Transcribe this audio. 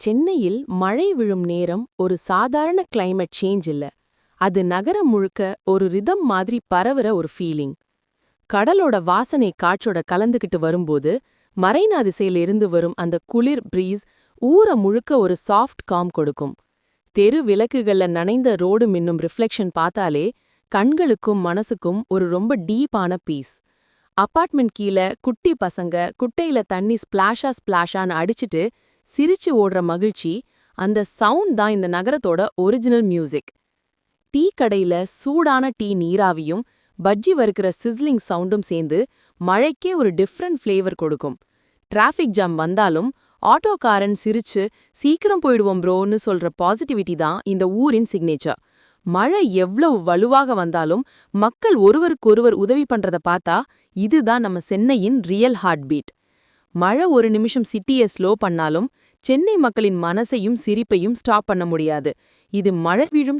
சென்னையில் மழை விழும் நேரம் ஒரு சாதாரண கிளைமேட் சேஞ்ச் இல்ல. அது நகரம் முழுக்க ஒரு ரிதம் மாதிரி பரவுற ஒரு ஃபீலிங். கடலோட வாசனை காற்றோட கலந்துகிட்டு வரும்போது மரைனா திசையில இருந்து வரும் அந்த குளிர் பிரீஸ் ஊர முழுக்க ஒரு சாஃப்ட் காம் கொடுக்கும். தெரு விளக்குகள்ல நனைந்த ரோடு மின்னும் ரிஃப்ளெக்ஷன் பார்த்தாலே கண்களுக்கும் மனசுக்கும் ஒரு ரொம்ப டீப்பான பீஸ். அபார்ட்மெண்ட் கீழ குட்டி பசங்க குட்டையில தண்ணி ஸ்பிளாஷான்னு அடிச்சிட்டு சிரிச்சு ஓடுற மகிழ்ச்சி, அந்த சவுண்ட் தான் இந்த நகரத்தோட ஒரிஜினல் மியூசிக். டீ கடையில சூடான டீ நீராவியும் பஜ்ஜி வறுக்கிற சிஸ்லிங் சவுண்டும் சேர்ந்து மழைக்கே ஒரு டிஃப்ரெண்ட் ஃப்ளேவர் கொடுக்கும். டிராஃபிக் ஜாம் வந்தாலும் ஆட்டோக்காரன் சிரிச்சு சீக்கிரம் போயிடுவோம் ப்ரோன்னு சொல்ற பாசிட்டிவிட்டி தான் இந்த ஊரின் சிக்னேச்சர். மழை எவ்வளவு வலுவாக வந்தாலும் மக்கள் ஒருவருக்கொருவர் உதவி பண்றத பார்த்தா இதுதான் நம்ம சென்னையின் ரியல் ஹார்ட் பீட். மழை ஒரு நிமிஷம் சிட்டியை ஸ்லோ பண்ணாலும் சென்னை மக்களின் மனசையும் சிரிப்பையும் ஸ்டாப் பண்ண முடியாது. இது மழை வீழும்